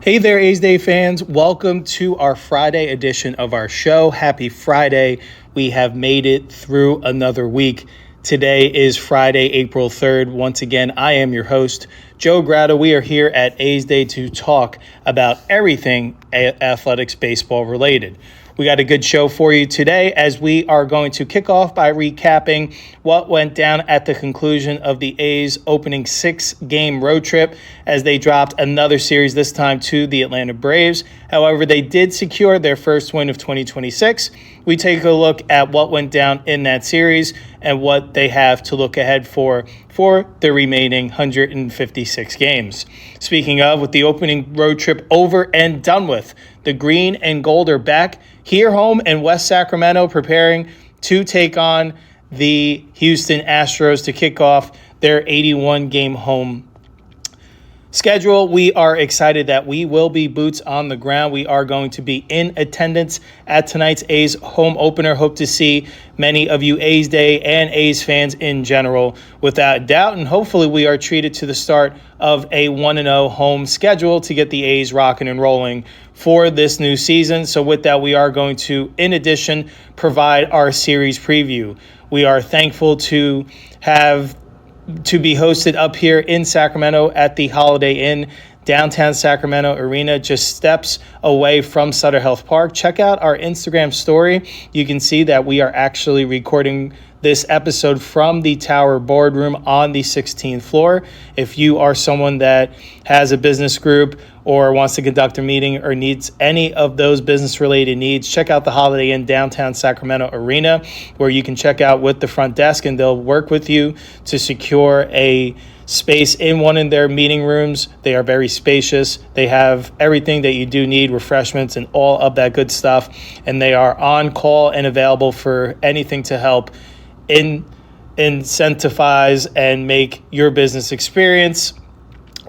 Hey there, A's Day fans. Welcome to our Friday edition of our show. Happy Friday. We have made it through another week. Today is Friday, April 3rd. Once again, I am your host, Joe Grado. We are here at A's Day to talk about everything athletics baseball related. We got a good show for you today as we are going to kick off by recapping what went down at the conclusion of the A's opening 6-game road trip as they dropped another series, this time to the Atlanta Braves. However, they did secure their first win of 2026. We take a look at what went down in that series and what they have to look ahead for the remaining 156 games. Speaking of, with the opening road trip over and done with, the green and gold are back here home in West Sacramento, preparing to take on the Houston Astros to kick off their 81-game home schedule. We are excited that we will be boots on the ground. We are going to be in attendance at tonight's A's home opener. Hope to see many of you A's Day and A's fans in general without doubt. And hopefully we are treated to the start of a 1-0 home schedule to get the A's rocking and rolling for this new season. So with that, we are going to, in addition, provide our series preview. We are thankful to be hosted up here in Sacramento at the Holiday Inn, downtown Sacramento Arena, just steps away from Sutter Health Park. Check out our Instagram story. You can see that we are actually recording this episode from the Tower Boardroom on the 16th floor. If you are someone that has a business group or wants to conduct a meeting or needs any of those business-related needs, check out the Holiday Inn downtown Sacramento Arena, where you can check out with the front desk, and they'll work with you to secure a space in one of their meeting rooms. They are very spacious. They have everything that you do need, refreshments and all of that good stuff, and they are on call and available for anything to help incentivize and make your business experience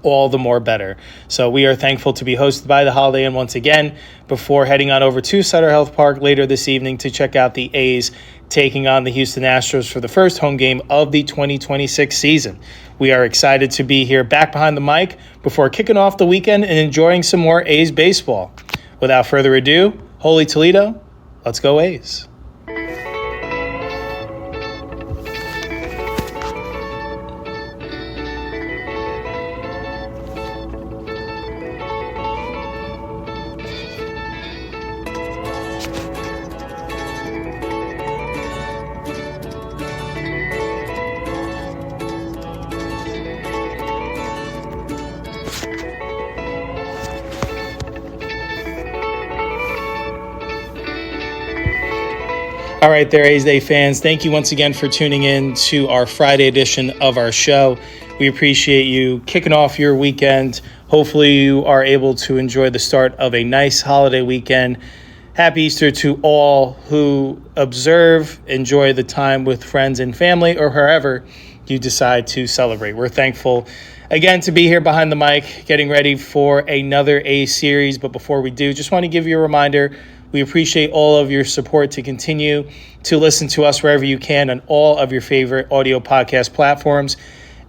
all the more better. So we are thankful to be hosted by the Holiday Inn once again before heading on over to Sutter Health Park later this evening to check out the A's taking on the Houston Astros for the first home game of the 2026 season. We are excited to be here back behind the mic before kicking off the weekend and enjoying some more A's baseball. Without further ado, Holy Toledo, let's go A's. All right there, A's Day fans. Thank you once again for tuning in to our Friday edition of our show. We appreciate you kicking off your weekend. Hopefully you are able to enjoy the start of a nice holiday weekend. Happy Easter to all who observe, enjoy the time with friends and family, or wherever you decide to celebrate. We're thankful again to be here behind the mic, getting ready for another A series. But before we do, just want to give you a reminder. We appreciate all of your support to continue to listen to us wherever you can on all of your favorite audio podcast platforms.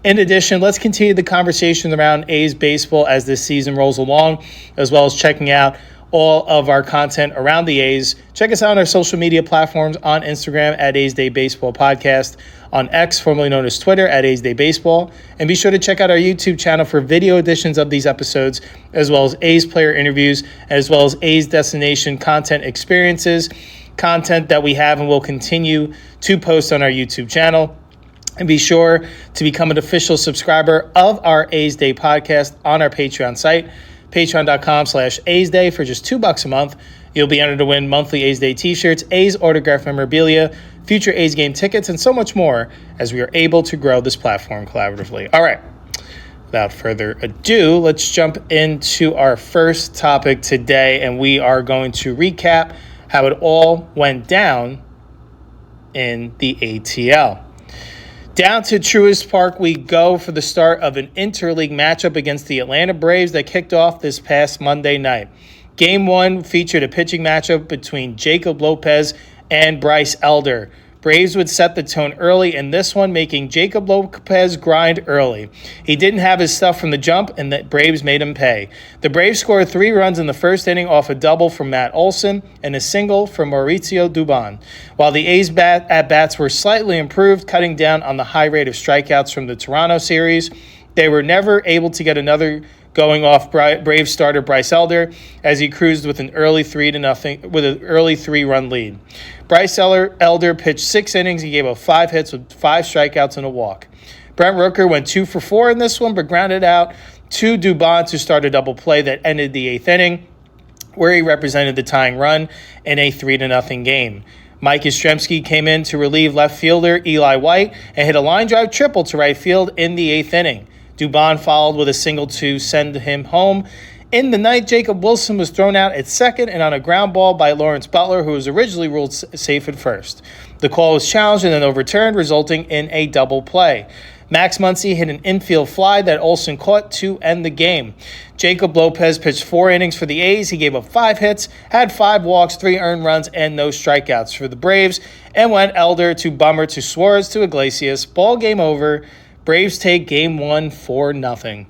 In addition, let's continue the conversation around A's baseball as this season rolls along, as well as checking out all of our content around the A's. Check us out on our social media platforms on Instagram at A's Day Baseball Podcast, on X, formerly known as Twitter, at A's Day Baseball. And be sure to check out our YouTube channel for video editions of these episodes, as well as A's player interviews, as well as A's destination content experiences, content that we have and will continue to post on our YouTube channel. And be sure to become an official subscriber of our A's Day podcast on our Patreon site, patreon.com/A's Day. For just $2 a month, you'll be entered to win monthly A's Day t-shirts, A's autographed memorabilia, future A's game tickets, and so much more as we are able to grow this platform collaboratively. All right, without further ado, let's jump into our first topic today, and we are going to recap how it all went down in the ATL. Down to Truist Park we go for the start of an interleague matchup against the Atlanta Braves that kicked off this past Monday night. Game 1 featured a pitching matchup between Jacob Lopez and Bryce Elder. Braves would set the tone early in this one, making Jacob Lopez grind early. He didn't have his stuff from the jump, and the Braves made him pay. The Braves scored 3 runs in the first inning off a double from Matt Olson and a single from Mauricio Dubon. While the A's at-bats were slightly improved, cutting down on the high rate of strikeouts from the Toronto series, they were never able to get another going off Braves starter Bryce Elder as he cruised with an early 3-run lead. Bryce Elder pitched 6 innings. He gave up 5 hits with 5 strikeouts and a walk. Brent Rooker went 2 for 4 in this one, but grounded out to Dubon to start a double play that ended the 8th inning, where he represented the tying run in a 3-0 game. Mike Yastrzemski came in to relieve left fielder Eli White and hit a line drive triple to right field in the 8th inning. Dubon followed with a single to send him home. In the ninth, Jacob Wilson was thrown out at second and on a ground ball by Lawrence Butler, who was originally ruled safe at first. The call was challenged and then overturned, resulting in a double play. Max Muncy hit an infield fly that Olson caught to end the game. Jacob Lopez pitched 4 innings for the A's. He gave up 5 hits, had 5 walks, 3 earned runs, and no strikeouts for the Braves, and went Elder to Bummer to Suarez to Iglesias. Ball game over. Braves take game 1 4-0.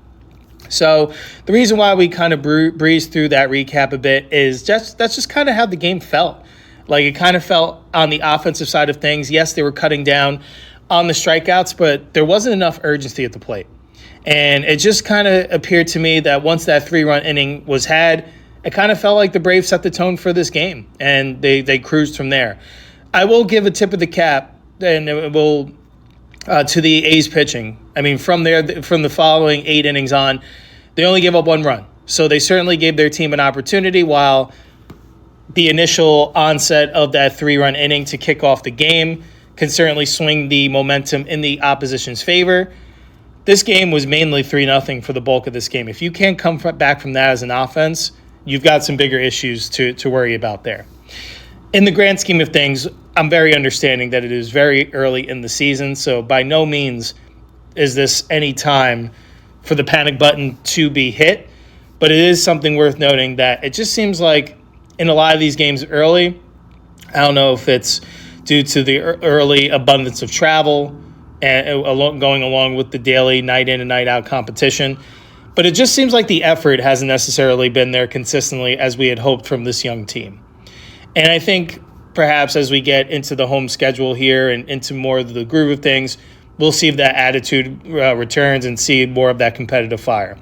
So the reason why we kind of breezed through that recap a bit is that's just kind of how the game felt. Like, it kind of felt on the offensive side of things. Yes, they were cutting down on the strikeouts, but there wasn't enough urgency at the plate. And it just kind of appeared to me that once that 3-run inning was had, it kind of felt like the Braves set the tone for this game, and they cruised from there. I will give a tip of the cap, and it will to the A's pitching. I mean, from the following 8 innings on, they only gave up 1 run. So they certainly gave their team an opportunity, while the initial onset of that 3-run inning to kick off the game can certainly swing the momentum in the opposition's favor. This game was mainly 3-0 for the bulk of this game. If you can't come back from that as an offense, you've got some bigger issues to worry about there. In the grand scheme of things, I'm very understanding that it is very early in the season, so by no means is this any time for the panic button to be hit, but it is something worth noting that it just seems like in a lot of these games early, I don't know if it's due to the early abundance of travel and going along with the daily night in and night out competition, but it just seems like the effort hasn't necessarily been there consistently as we had hoped from this young team. And I think perhaps as we get into the home schedule here and into more of the groove of things, we'll see if that attitude returns and see more of that competitive fire.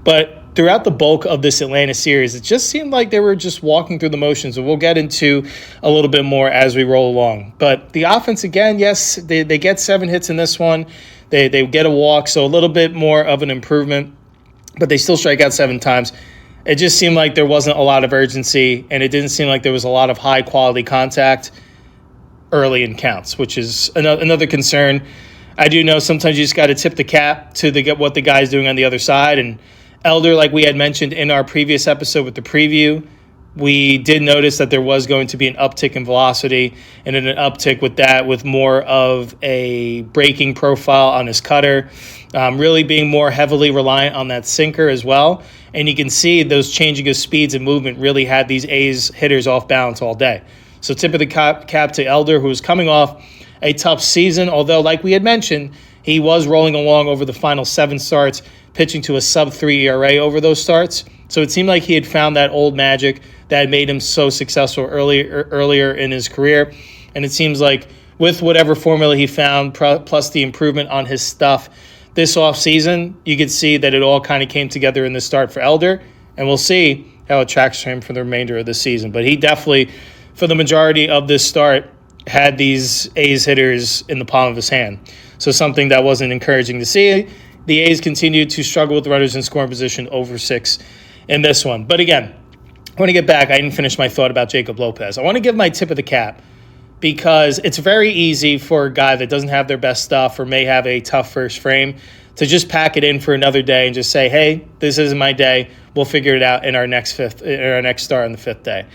But throughout the bulk of this Atlanta series, it just seemed like they were just walking through the motions, and we'll get into a little bit more as we roll along. But the offense, again, yes, they get 7 hits in this one. They get a walk, so a little bit more of an improvement, but they still strike out 7 times. It just seemed like there wasn't a lot of urgency, and it didn't seem like there was a lot of high-quality contact early in counts, which is another concern. I do know sometimes you just got to tip the cap to what the guy's doing on the other side. And Elder, like we had mentioned in our previous episode with the preview, we did notice that there was going to be an uptick in velocity, and an uptick with more of a breaking profile on his cutter, really being more heavily reliant on that sinker as well. And you can see those changing of speeds and movement really had these A's hitters off balance all day. So tip of the cap to Elder, who was coming off a tough season, although, like we had mentioned, he was rolling along over the final 7 starts, pitching to a sub-3 ERA over those starts. So it seemed like he had found that old magic that had made him so successful earlier in his career. And it seems like with whatever formula he found, plus the improvement on his stuff this offseason, you could see that it all kind of came together in the start for Elder. And we'll see how it tracks for him for the remainder of the season. But he definitely, for the majority of this start, had these A's hitters in the palm of his hand. So something that wasn't encouraging to see. The A's continued to struggle with runners in scoring position over 6 in this one. But again, I want to get back. I didn't finish my thought about Jacob Lopez. I want to give my tip of the cap because it's very easy for a guy that doesn't have their best stuff or may have a tough first frame to just pack it in for another day and just say, hey, this isn't my day. We'll figure it out in our next start on the 5th day.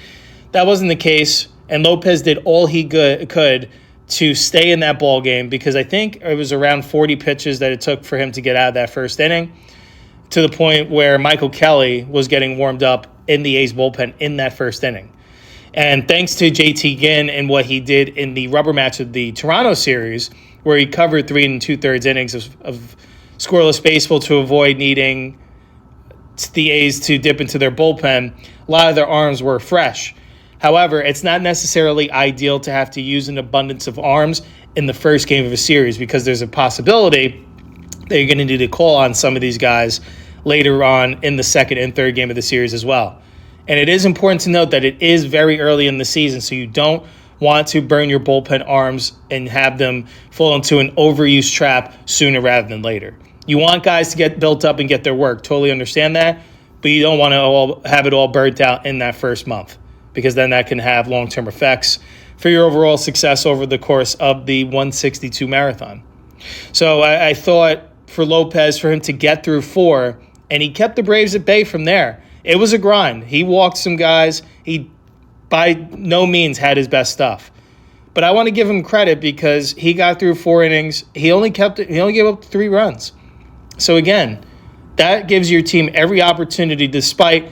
That wasn't the case, and Lopez did all he could to stay in that ball game because I think it was around 40 pitches that it took for him to get out of that first inning, to the point where Michael Kelly was getting warmed up in the A's bullpen in that first inning. And thanks to JT Ginn and what he did in the rubber match of the Toronto series, where he covered 3 2/3 innings of scoreless baseball to avoid needing the A's to dip into their bullpen, a lot of their arms were fresh. However, it's not necessarily ideal to have to use an abundance of arms in the first game of a series because there's a possibility that you're going to need to call on some of these guys later on in the second and third game of the series as well. And it is important to note that it is very early in the season, so you don't want to burn your bullpen arms and have them fall into an overuse trap sooner rather than later. You want guys to get built up and get their work. Totally understand that, but you don't want to have it all burnt out in that first month because then that can have long-term effects for your overall success over the course of the 162 marathon. So I thought for Lopez, for him to get through 4, and he kept the Braves at bay from there. It was a grind. He walked some guys. He by no means had his best stuff. But I want to give him credit because he got through 4 innings. He only gave up 3 runs. So again, that gives your team every opportunity, despite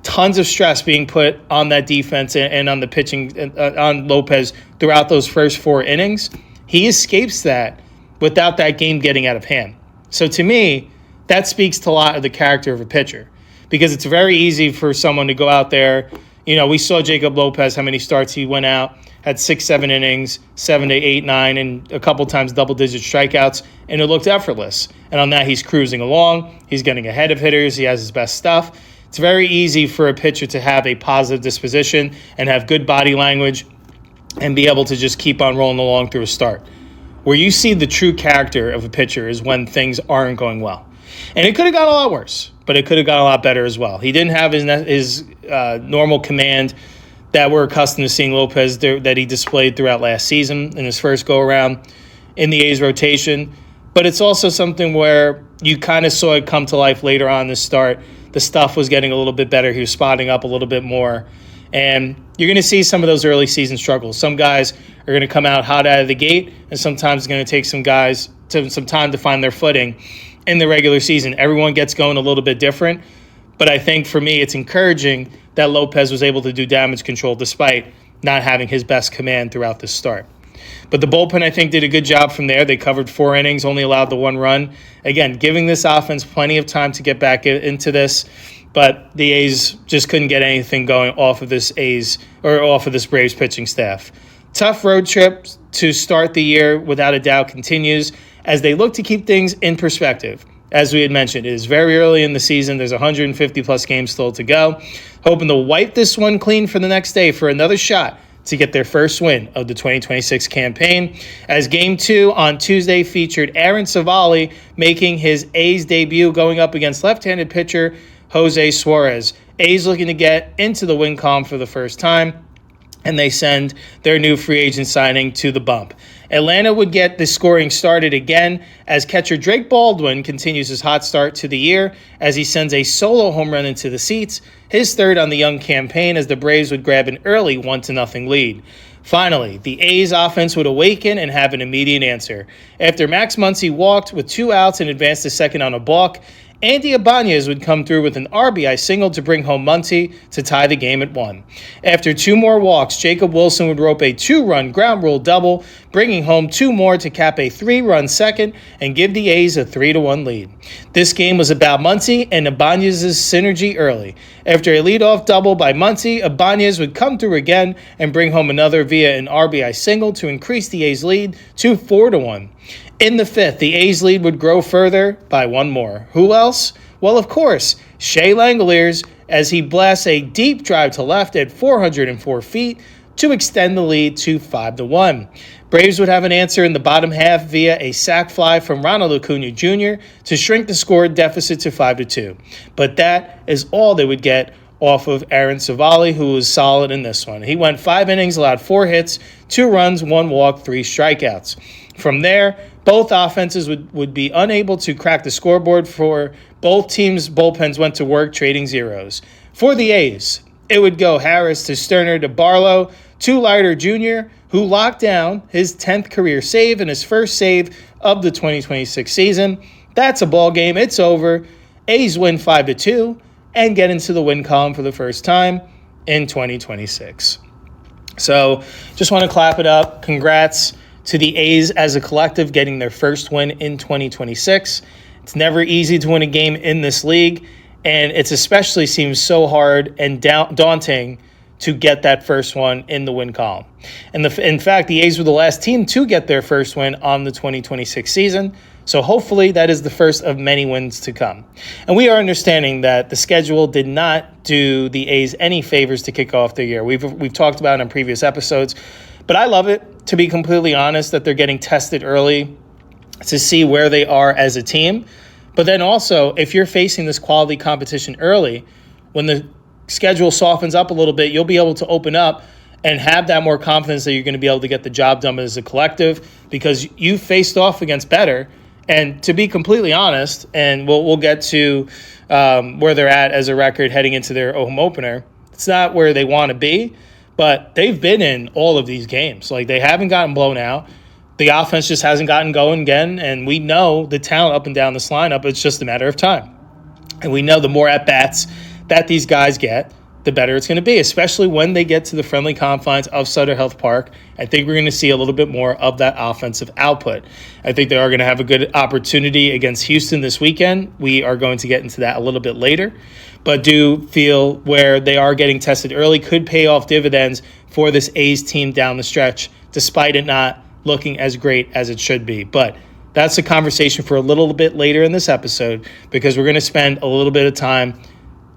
tons of stress being put on that defense and on the pitching on Lopez throughout those first 4 innings. He escapes that without that game getting out of hand. So to me, that speaks to a lot of the character of a pitcher because it's very easy for someone to go out there. You know, we saw Jacob Lopez, how many starts he went out, had 6, 7 innings, 7 to 8, 9, and a couple times double-digit strikeouts, and it looked effortless. And on that, he's cruising along. He's getting ahead of hitters. He has his best stuff. It's very easy for a pitcher to have a positive disposition and have good body language and be able to just keep on rolling along through a start. Where you see the true character of a pitcher is when things aren't going well. And it could have gone a lot worse, but it could have gone a lot better as well. He didn't have his normal command that we're accustomed to seeing Lopez that he displayed throughout last season in his first go-around in the A's rotation. But it's also something where you kind of saw it come to life later on in the start. The stuff was getting a little bit better. He was spotting up a little bit more. And you're going to see some of those early season struggles. Some guys are going to come out hot out of the gate, and sometimes it's going to take some guys some time to find their footing in the regular season. Everyone gets going a little bit different. But I think for me, it's encouraging that Lopez was able to do damage control despite not having his best command throughout the start. But the bullpen, I think, did a good job from there. They covered 4 innings, only allowed the 1 run. Again, giving this offense plenty of time to get back into this. But the A's just couldn't get anything going off of this Braves pitching staff. Tough road trip to start the year, without a doubt, continues as they look to keep things in perspective. As we had mentioned, it is very early in the season. There's 150-plus games still to go. Hoping to wipe this one clean for the next day for another shot to get their first win of the 2026 campaign. As Game 2 on Tuesday featured Aaron Savali making his A's debut going up against left-handed pitcher Jose Suarez. A's looking to get into the win column for the first time, and they send their new free agent signing to the bump. Atlanta would get the scoring started again as catcher Drake Baldwin continues his hot start to the year as he sends a solo home run into the seats, his third on the young campaign as the Braves would grab an early 1-0 lead. Finally, the A's offense would awaken and have an immediate answer. After Max Muncy walked with 2 outs and advanced to second on a balk, Andy Ibanez would come through with an RBI single to bring home Muncy to tie the game at 1. After 2 more walks, Jacob Wilson would rope a 2-run ground rule double, bringing home 2 more to cap a 3-run second and give the A's a 3-1 lead. This game was about Muncy and Ibanez's synergy early. After a leadoff double by Muncy, Ibanez would come through again and bring home another via an RBI single to increase the A's lead to 4-1. In the 5th, the A's lead would grow further by 1 more. Who else? Well, of course, Shea Langoliers, as he blasts a deep drive to left at 404 feet to extend the lead to 5-1. Braves would have an answer in the bottom half via a sac fly from Ronald Acuna Jr. to shrink the score deficit to 5-2. But that is all they would get off of Aaron Savali, who was solid in this one. He went 5 innings, allowed 4 hits, 2 runs, 1 walk, 3 strikeouts. From there, both offenses would be unable to crack the scoreboard for both teams' bullpens went to work trading zeros. For the A's, it would go Harris to Sterner to Barlow to Leiter Jr., who locked down his 10th career save and his first save of the 2026 season. That's a ball game. It's over. A's win 5-2 and get into the win column for the first time in 2026. So just want to clap it up. Congrats to the A's as a collective getting their first win in 2026. It's never easy to win a game in this league, and it's especially seems so hard and daunting to get that first one in the win column. And in fact, the A's were the last team to get their first win on the 2026 season. So hopefully that is the first of many wins to come. And we are understanding that the schedule did not do the A's any favors to kick off the year. We've talked about it in previous episodes, but I love it, to be completely honest, that they're getting tested early to see where they are as a team. But then also, if you're facing this quality competition early, when the schedule softens up a little bit, you'll be able to open up and have that more confidence that you're going to be able to get the job done as a collective because you faced off against better. And to be completely honest, and we'll get to where they're at as a record heading into their home opener, it's not where they want to be, but they've been in all of these games. Like, they haven't gotten blown out. The offense just hasn't gotten going again, and we know the talent up and down this lineup. It's just a matter of time. And we know the more at-bats that these guys get, the better it's going to be, especially when they get to the friendly confines of Sutter Health Park. I think we're going to see a little bit more of that offensive output. I think they are going to have a good opportunity against Houston this weekend. We are going to get into that a little bit later, but do feel where they are getting tested early could pay off dividends for this A's team down the stretch, despite it not looking as great as it should be. But that's a conversation for a little bit later in this episode, because we're going to spend a little bit of time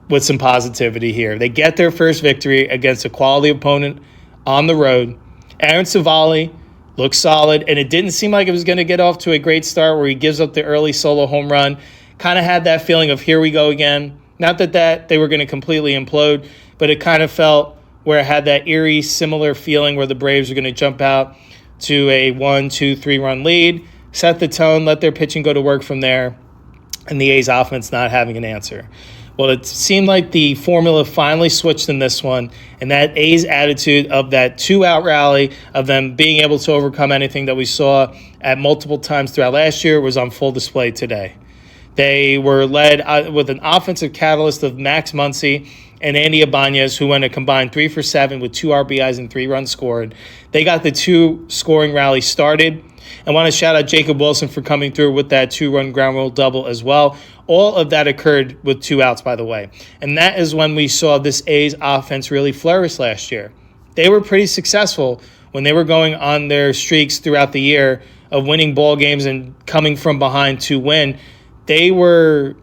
with some positivity here. They get their first victory against a quality opponent on the road. Aaron Savali looks solid, and it didn't seem like it was going to get off to a great start where he gives up the early solo home run. Kind of had that feeling of here we go again. Not that they were going to completely implode, but it kind of felt where it had that eerie, similar feeling where the Braves were going to jump out to a 1, 2, 3-run lead, set the tone, let their pitching go to work from there, and the A's offense not having an answer. Well, it seemed like the formula finally switched in this one, and that A's attitude of that two-out rally, of them being able to overcome anything that we saw at multiple times throughout last year, was on full display today. They were led with an offensive catalyst of Max Muncy and Andy Ibanez, who went a combined 3 for 7 with 2 RBIs and 3 runs scored. They got the 2-scoring rally started. I want to shout out Jacob Wilson for coming through with that 2-run ground rule double as well. All of that occurred with 2 outs, by the way. And that is when we saw this A's offense really flourish last year. They were pretty successful when they were going on their streaks throughout the year of winning ball games and coming from behind to win. They were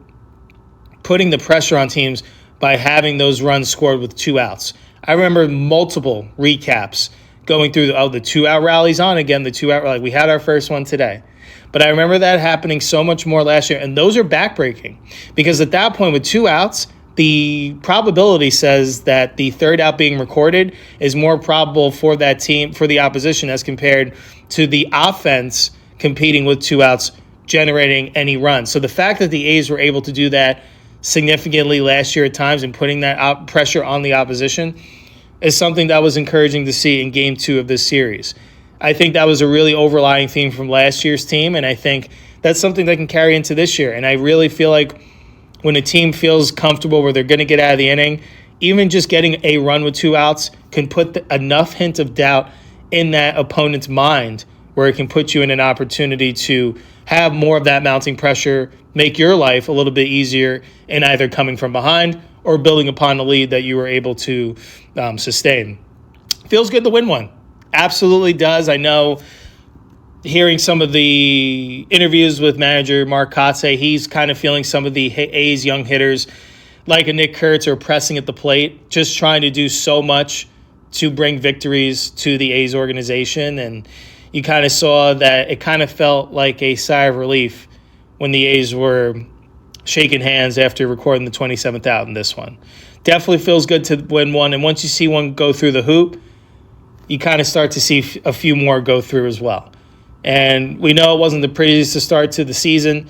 putting the pressure on teams by having those runs scored with 2 outs. I remember multiple recaps going through the 2-out rallies on again, the 2-out rally. We had our first one today. But I remember that happening so much more last year, and those are backbreaking because at that point with 2 outs, the probability says that the third out being recorded is more probable for that team, for the opposition, as compared to the offense competing with 2 outs, generating any runs. So the fact that the A's were able to do that significantly last year at times and putting that pressure on the opposition is something that was encouraging to see in Game 2 of this series. I think that was a really overlying theme from last year's team, and I think that's something that can carry into this year. And I really feel like when a team feels comfortable where they're going to get out of the inning, even just getting a run with 2 outs can put enough hint of doubt in that opponent's mind where it can put you in an opportunity to have more of that mounting pressure, make your life a little bit easier in either coming from behind or building upon the lead that you were able to sustain. Feels good to win one. Absolutely does. I know hearing some of the interviews with manager Mark Kotze, he's kind of feeling some of the A's young hitters like a Nick Kurtz are pressing at the plate, just trying to do so much to bring victories to the A's organization. And you kind of saw that it kind of felt like a sigh of relief when the A's were shaking hands after recording the 27th out in this one. Definitely feels good to win one. And once you see one go through the hoop, you kind of start to see a few more go through as well. And we know it wasn't the prettiest to start to the season.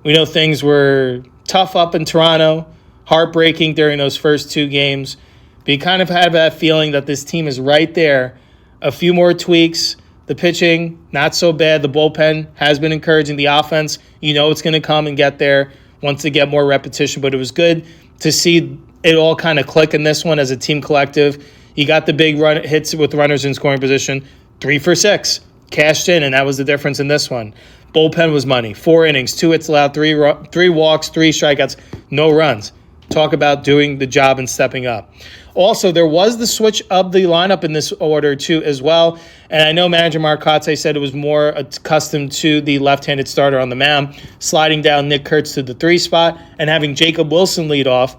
We know things were tough up in Toronto, heartbreaking during those first 2 games. But you kind of have that feeling that this team is right there. A few more tweaks. The pitching, not so bad. The bullpen has been encouraging. The offense, you know it's going to come and get there once they get more repetition. But it was good to see it all kind of click in this one as a team collective. He got the big run hits with runners in scoring position, 3 for 6, cashed in, and that was the difference in this one. Bullpen was money. 4 innings, 2 hits allowed, 3 walks, 3 strikeouts, no runs. Talk about doing the job and stepping up. Also, there was the switch of the lineup in this order, too, as well. And I know manager Marcotte said it was more accustomed to the left-handed starter on the mound, sliding down Nick Kurtz to the 3 spot and having Jacob Wilson lead off,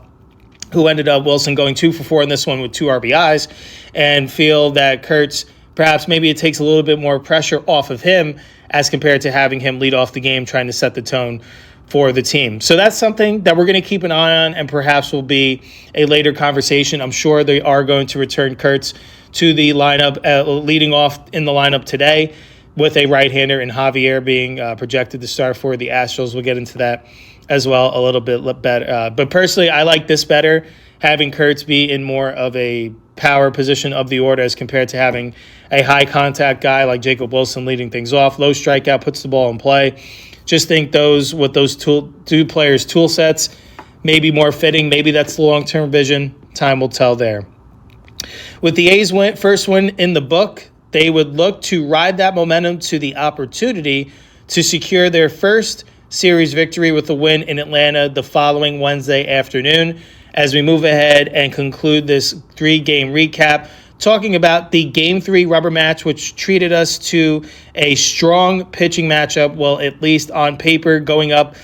who ended up Wilson going 2 for 4 in this one with 2 RBIs, and feel that Kurtz, perhaps maybe it takes a little bit more pressure off of him as compared to having him lead off the game, trying to set the tone for the team. So that's something that we're going to keep an eye on and perhaps will be a later conversation. I'm sure they are going to return Kurtz to the lineup, leading off in the lineup today with a right-hander and Javier being projected to start for the Astros. We'll get into that as well a little bit better. But personally, I like this better, having Kurtz be in more of a power position of the order as compared to having a high-contact guy like Jacob Wilson leading things off. Low strikeout, puts the ball in play. Just think those two players' tool sets may be more fitting. Maybe that's the long-term vision. Time will tell there. With the A's first win in the book, they would look to ride that momentum to the opportunity to secure their first series victory with a win in Atlanta the following Wednesday afternoon. As we move ahead and conclude this 3-game recap, talking about the Game 3 rubber match, which treated us to a strong pitching matchup. Well, at least on paper, going up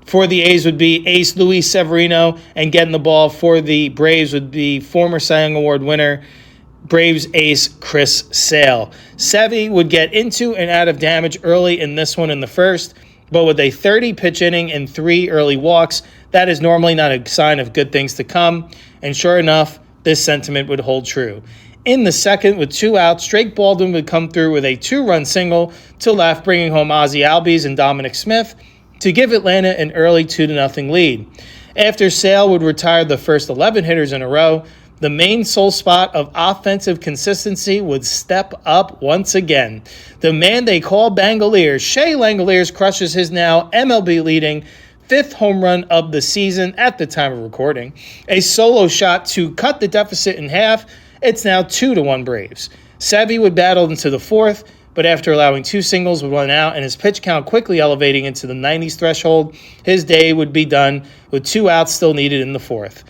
for the A's would be ace Luis Severino, and getting the ball for the Braves would be former Cy Young Award winner, Braves ace Chris Sale. Sevy would get into and out of damage early in this one in the first, but with a 30-pitch inning and 3 early walks, that is normally not a sign of good things to come. And sure enough, this sentiment would hold true. In the second, with 2 outs, Drake Baldwin would come through with a 2-run single to left, bringing home Ozzie Albies and Dominic Smith to give Atlanta an early 2-0 lead. After Sale would retire the first 11 hitters in a row, the main sole spot of offensive consistency would step up once again. The man they call Bangaliers, Shea Langoliers, crushes his now MLB-leading 5th home run of the season at the time of recording. A solo shot to cut the deficit in half. It's now 2-1 Braves. Sevy would battle into the 4th, but after allowing 2 singles with 1 out and his pitch count quickly elevating into the 90s threshold, his day would be done with 2 outs still needed in the 4th.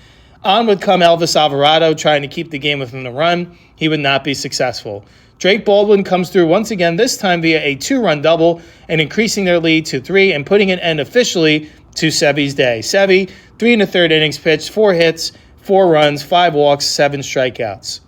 On would come Elvis Alvarado, trying to keep the game within the run. He would not be successful. Drake Baldwin comes through once again, this time via a 2-run double, and increasing their lead to 3 and putting an end officially to Sevy's day. Sevy, 3 1/3 innings pitched, 4 hits, 4 runs, 5 walks, 7 strikeouts.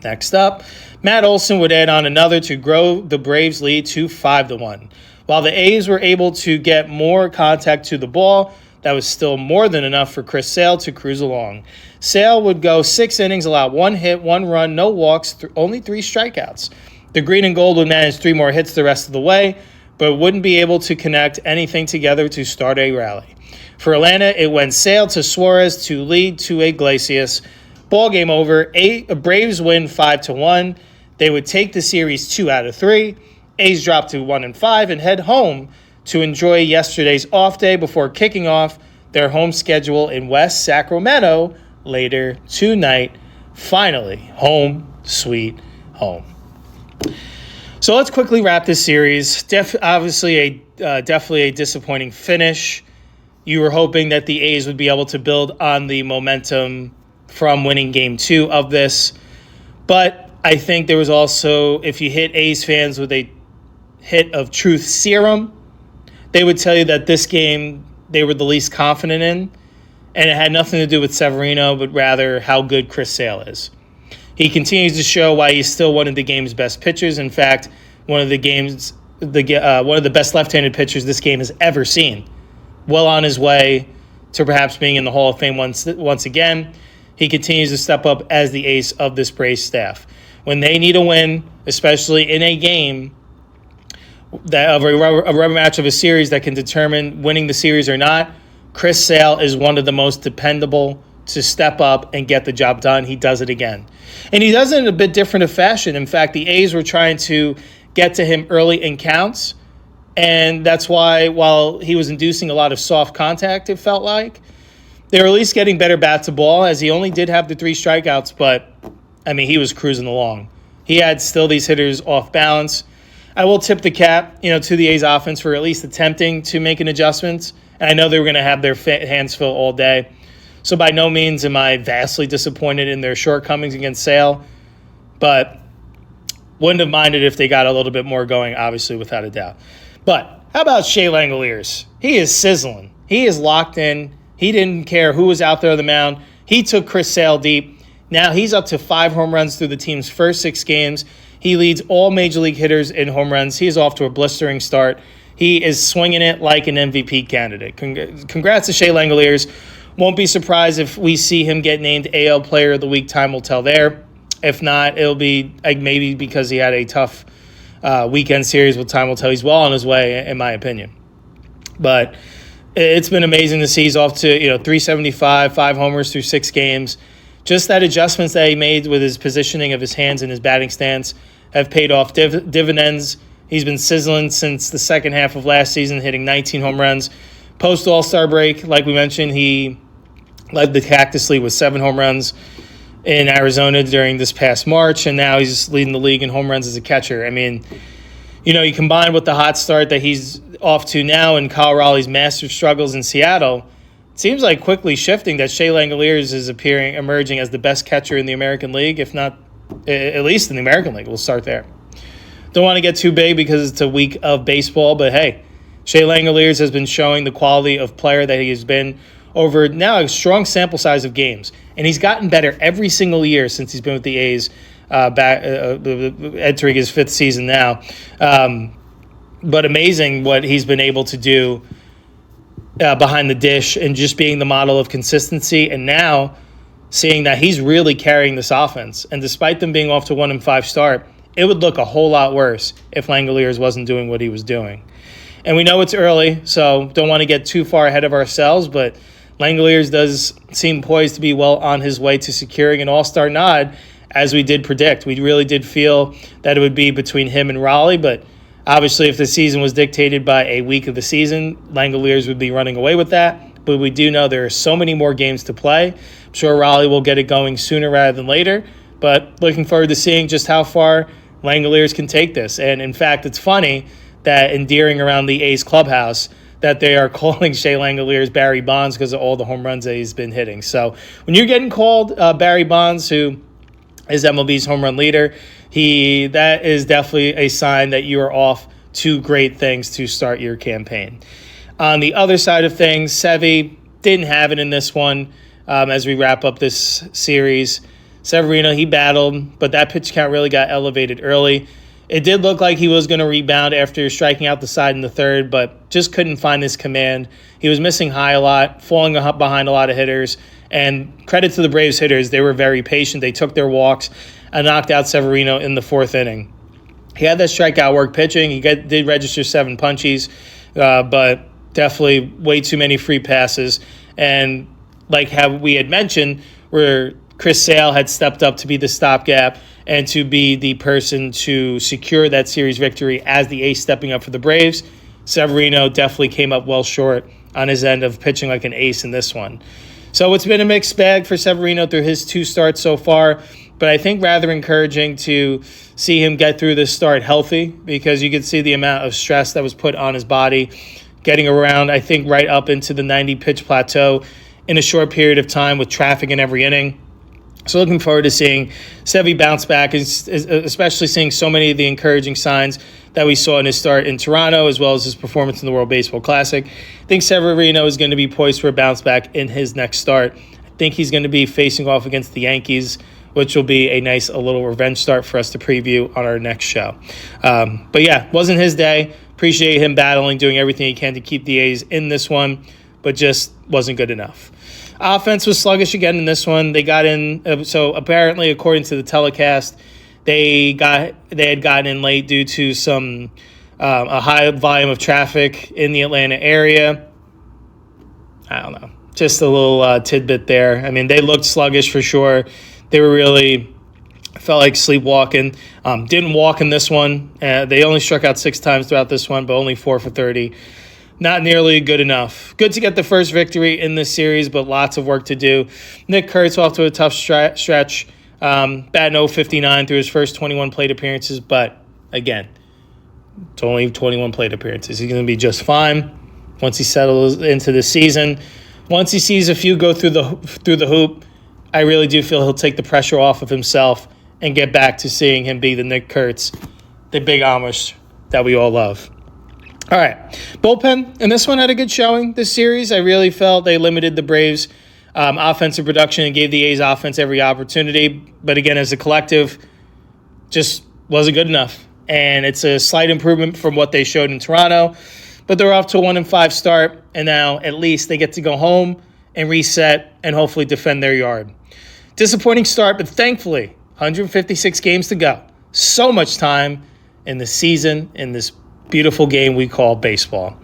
Next up, Matt Olson would add on another to grow the Braves' lead to 5-1. While the A's were able to get more contact to the ball, that was still more than enough for Chris Sale to cruise along. Sale would go 6 innings, allow 1 hit, 1 run, no walks, only 3 strikeouts. The green and gold would manage 3 more hits the rest of the way, but wouldn't be able to connect anything together to start a rally. For Atlanta, it went Sale to Suarez to lead to Iglesias. Ball game over. Braves win 5-1. They would take the series 2 out of 3. A's drop to 1-5 and head home to enjoy yesterday's off day before kicking off their home schedule in West Sacramento later tonight. Finally, home sweet home. So let's quickly wrap this series. Definitely a disappointing finish. You were hoping that the A's would be able to build on the momentum from winning Game 2 of this. But I think there was also, if you hit A's fans with a hit of truth serum, they would tell you that this game they were the least confident in, and it had nothing to do with Severino, but rather how good Chris Sale is. He continues to show why he's still one of the game's best pitchers. In fact, one of the best left-handed pitchers this game has ever seen. Well on his way to perhaps being in the Hall of Fame once again. He continues to step up as the ace of this Braves staff. When they need a win, especially in a game of a rubber match of a series that can determine winning the series or not, Chris Sale is one of the most dependable to step up and get the job done. He does it again. And he does it in a bit different of fashion. In fact, the A's were trying to get to him early in counts, and that's why while he was inducing a lot of soft contact, it felt like, they were at least getting better bat to ball, as he only did have the 3 strikeouts, but I mean, he was cruising along. He had still these hitters off balance. I will tip the cap, to the A's offense for at least attempting to make an adjustment. And I know they were going to have their hands full all day. So by no means am I vastly disappointed in their shortcomings against Sale. But wouldn't have minded if they got a little bit more going, obviously, without a doubt. But how about Shea Langoliers? He is sizzling. He is locked in. He didn't care who was out there on the mound. He took Chris Sale deep. Now he's up to 5 home runs through the team's first 6 games. He leads all major league hitters in home runs. He is off to a blistering start. He is swinging it like an MVP candidate. Congrats to Shea Langoliers. Won't be surprised if we see him get named AL Player of the Week. Time will tell there. If not, it'll be maybe because he had a tough weekend series. Well, time will tell. He's well on his way, in my opinion. But it's been amazing to see. He's off to 375, 5 homers through 6 games. Just that adjustments that he made with his positioning of his hands and his batting stance have paid off dividends. He's been sizzling since the second half of last season, hitting 19 home runs. Post All-Star break, like we mentioned, he led the Cactus League with 7 home runs in Arizona during this past March, and now he's leading the league in home runs as a catcher. I mean, you combine with the hot start that he's off to now and Kyle Raleigh's massive struggles in Seattle, it seems like quickly shifting that Shea Langoliers is emerging as the best catcher in the American League, if not at least in the American League. We'll start there. Don't want to get too big because it's a week of baseball, but hey, Shea Langoliers has been showing the quality of player that he has been over now a strong sample size of games, and he's gotten better every single year since he's been with the A's, entering his 5th season now. But amazing what he's been able to do behind the dish and just being the model of consistency, and now seeing that he's really carrying this offense. And despite them being off to 1-5 start, it would look a whole lot worse if Langoliers wasn't doing what he was doing. And we know it's early, so don't want to get too far ahead of ourselves, but Langoliers does seem poised to be well on his way to securing an all-star nod, as we did predict. We really did feel that it would be between him and Raleigh, but obviously if the season was dictated by a week of the season, Langoliers would be running away with that. But we do know there are so many more games to play. I'm sure Raleigh will get it going sooner rather than later, but looking forward to seeing just how far Langoliers can take this. And in fact, it's funny that endearing around the A's clubhouse that they are calling Shea Langoliers Barry Bonds because of all the home runs that he's been hitting. So when you're getting called Barry Bonds, who is MLB's home run leader, that is definitely a sign that you are off to great things to start your campaign. On the other side of things, Sevy didn't have it in this one as we wrap up this series. Severino, he battled, but that pitch count really got elevated early. It did look like he was going to rebound after striking out the side in the 3rd, but just couldn't find his command. He was missing high a lot, falling behind a lot of hitters, and credit to the Braves hitters. They were very patient. They took their walks and knocked out Severino in the 4th inning. He had that strikeout work pitching. He did register 7 punchies, but definitely way too many free passes. And like how we had mentioned, where Chris Sale had stepped up to be the stopgap and to be the person to secure that series victory as the ace stepping up for the Braves, Severino definitely came up well short on his end of pitching like an ace in this one. So it's been a mixed bag for Severino through his 2 starts so far, but I think rather encouraging to see him get through this start healthy, because you could see the amount of stress that was put on his body, getting around, I think, right up into the 90-pitch plateau in a short period of time with traffic in every inning. So looking forward to seeing Sevy bounce back, especially seeing so many of the encouraging signs that we saw in his start in Toronto, as well as his performance in the World Baseball Classic. I think Severino is going to be poised for a bounce back in his next start. I think he's going to be facing off against the Yankees, which will be a little revenge start for us to preview on our next show. But yeah, wasn't his day. Appreciate him battling, doing everything he can to keep the A's in this one, but just wasn't good enough. Offense was sluggish again in this one. They got in, so apparently, according to the telecast, they had gotten in late due to some a high volume of traffic in the Atlanta area. I don't know, just a little tidbit there. I mean, they looked sluggish for sure. They were really felt like sleepwalking. Didn't walk in this one. They only struck out 6 times throughout this one, but only 4 for 30. Not nearly good enough. Good to get the first victory in this series, but lots of work to do. Nick Kurtz off to a tough stretch. Batting 059 through his first 21 plate appearances, but again, it's only 21 plate appearances. He's going to be just fine once he settles into the season. Once he sees a few go through the hoop, I really do feel he'll take the pressure off of himself and get back to seeing him be the Nick Kurtz, the big Amish that we all love. All right, bullpen, and this one had a good showing this series. I really felt they limited the Braves' offensive production and gave the A's offense every opportunity. But again, as a collective, just wasn't good enough. And it's a slight improvement from what they showed in Toronto. But they're off to a 1-5 start, and now at least they get to go home and reset and hopefully defend their yard. Disappointing start, but thankfully, 156 games to go. So much time in the season, in this beautiful game we call baseball.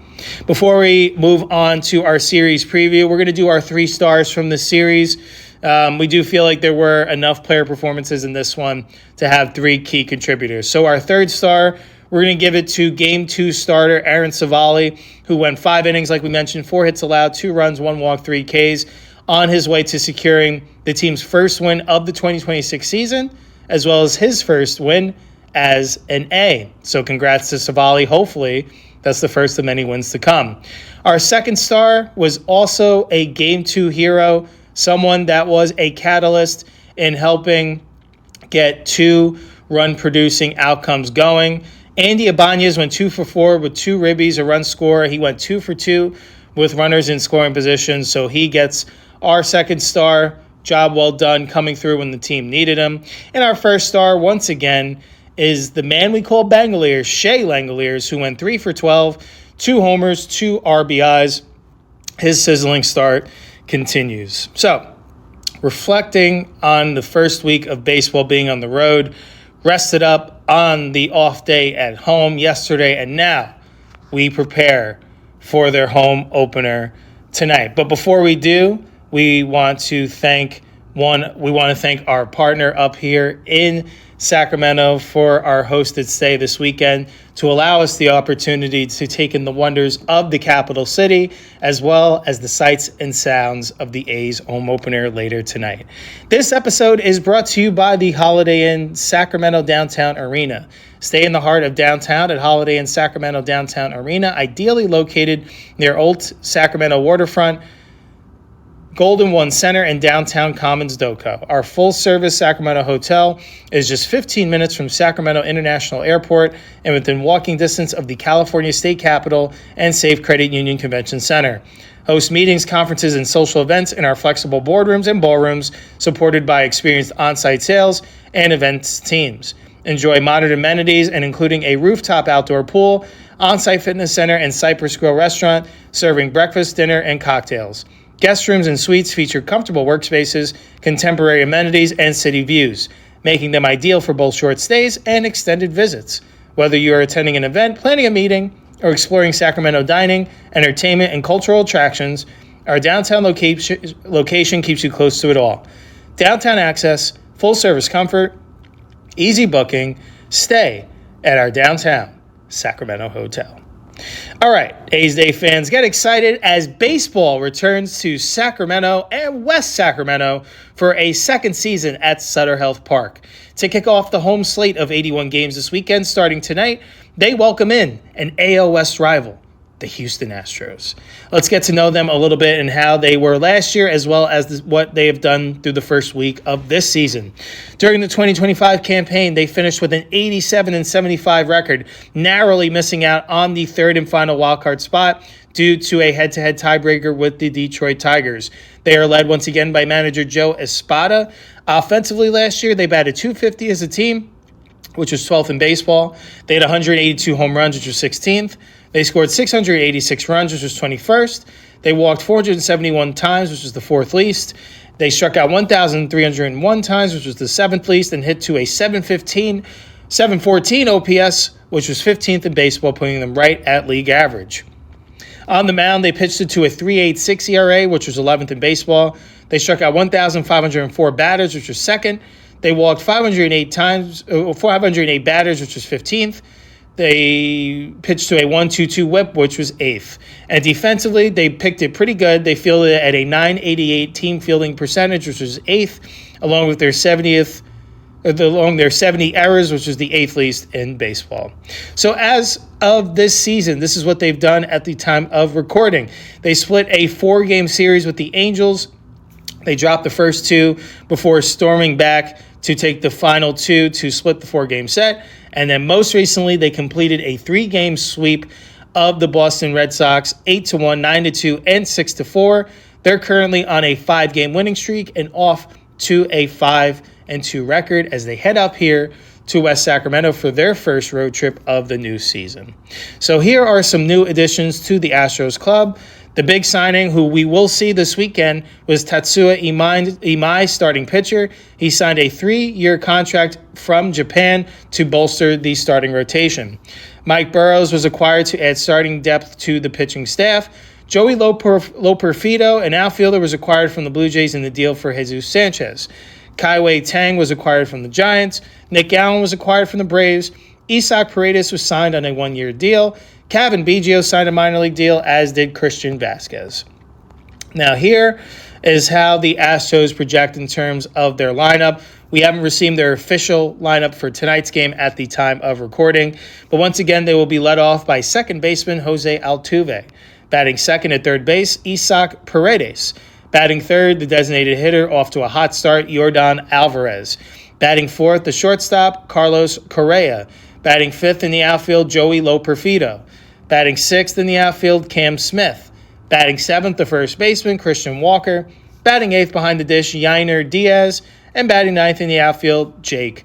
Before we move on to our series preview, we're going to do our 3 stars from the series. We do feel like there were enough player performances in this one to have 3 key contributors. So our 3rd star, we're going to give it to Game 2 starter Aaron Civale, who went 5 innings, like we mentioned, 4 hits allowed, 2 runs, 1 walk, 3 Ks, on his way to securing the team's first win of the 2026 season, as well as his first win as an A. So congrats to Civale. Hopefully, that's the first of many wins to come. Our 2nd star was also a Game 2 hero, someone that was a catalyst in helping get 2 run-producing outcomes going. Andy Ibanez went 2 for 4 with 2 ribbies, a run scorer. He went 2 for 2 with runners in scoring position, so he gets our 2nd star. Job well done, coming through when the team needed him. And our 1st star, once again, is the man we call Bangaliers, Shea Langoliers, who went 3 for 12, 2 homers, 2 RBIs. His sizzling start continues. So, reflecting on the first week of baseball being on the road, rested up on the off day at home yesterday, and now we prepare for their home opener tonight. But before we do, we want to thank our partner up here in Sacramento for our hosted stay this weekend to allow us the opportunity to take in the wonders of the capital city as well as the sights and sounds of the A's home opener later tonight. This episode is brought to you by the Holiday Inn Sacramento Downtown Arena. Stay in the heart of downtown at Holiday Inn Sacramento Downtown Arena, ideally located near Old Sacramento Waterfront, Golden One Center, and Downtown Commons Doco. Our full-service Sacramento hotel is just 15 minutes from Sacramento International Airport and within walking distance of the California State Capitol and Safe Credit Union Convention Center. Host meetings, conferences, and social events in our flexible boardrooms and ballrooms, supported by experienced on-site sales and events teams. Enjoy modern amenities and including a rooftop outdoor pool, on-site fitness center, and Cypress Grill restaurant, serving breakfast, dinner, and cocktails. Guest rooms and suites feature comfortable workspaces, contemporary amenities, and city views, making them ideal for both short stays and extended visits. Whether you are attending an event, planning a meeting, or exploring Sacramento dining, entertainment, and cultural attractions, our downtown location keeps you close to it all. Downtown access, full-service comfort, easy booking. Stay at our downtown Sacramento hotel. All right, A's Day fans, get excited as baseball returns to Sacramento and West Sacramento for a 2nd season at Sutter Health Park. To kick off the home slate of 81 games this weekend, starting tonight, they welcome in an AL West rival, the Houston Astros. Let's get to know them a little bit and how they were last year, as well as what they have done through the first week of this season. During the 2025 campaign, they finished with an 87-75 record, narrowly missing out on the 3rd and final wildcard spot due to a head-to-head tiebreaker with the Detroit Tigers. They are led once again by manager Joe Espada. Offensively last year, they batted .250 as a team, which was 12th in baseball. They had 182 home runs, which was 16th. They scored 686 runs, which was 21st. They walked 471 times, which was the 4th least. They struck out 1,301 times, which was the 7th least, and hit to a 714 OPS, which was 15th in baseball, putting them right at league average. On the mound, they pitched it to a 3.86 ERA, which was 11th in baseball. They struck out 1,504 batters, which was 2nd. They walked 508 batters, which was 15th. They pitched to a 1.22 whip, which was 8th. And defensively, they picked it pretty good. They fielded at a .988 team fielding percentage, which was 8th, along with their 70th along their 70 errors, which is the 8th least in baseball. So as of this season, this is what they've done at the time of recording. They split a 4-game series with the Angels. They dropped the first 2 before storming back to take the final 2 to split the 4-game set. And then most recently, they completed a 3-game sweep of the Boston Red Sox, 8-1, 9-2, and 6-4. They're currently on a 5-game winning streak and off to a 5-2 record as they head up here to West Sacramento for their first road trip of the new season. So here are some new additions to the Astros club. The big signing, who we will see this weekend, was Tatsuya Imai, starting pitcher. He signed a 3-year contract from Japan to bolster the starting rotation. Mike Burrows was acquired to add starting depth to the pitching staff. Joey Loperfido, an outfielder, was acquired from the Blue Jays in the deal for Jesus Sanchez. Kaiwei Tang was acquired from the Giants. Nick Allen was acquired from the Braves. Isaac Paredes was signed on a 1-year deal. Kevin Biggio signed a minor league deal, as did Christian Vasquez. Now here is how the Astros project in terms of their lineup. We haven't received their official lineup for tonight's game at the time of recording. But once again, they will be led off by second baseman Jose Altuve. Batting second at third base, Isaac Paredes. Batting third, the designated hitter off to a hot start, Yordan Alvarez. Batting fourth, the shortstop, Carlos Correa. Batting fifth in the outfield, Joey Loperfido. Batting sixth in the outfield, Cam Smith. Batting seventh, the first baseman, Christian Walker. Batting eighth behind the dish, Yainer Diaz. And batting ninth in the outfield, Jake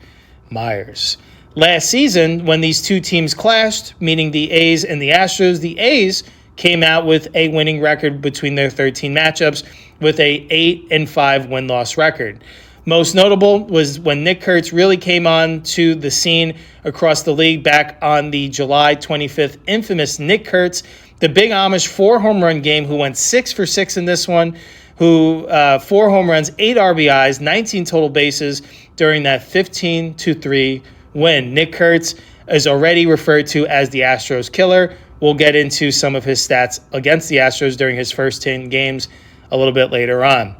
Myers. Last season, when these two teams clashed, meaning the A's and the Astros, the A's came out with a winning record between their 13 matchups with a 8-5 win-loss record. Most notable was when Nick Kurtz really came on to the scene across the league back on the July 25th infamous Nick Kurtz, the Big Amish 4-home run game, who went 6 for 6 in this one, who 4 home runs, 8 RBIs, 19 total bases during that 15-3 win. Nick Kurtz is already referred to as the Astros killer. We'll get into some of his stats against the Astros during his first 10 games a little bit later on.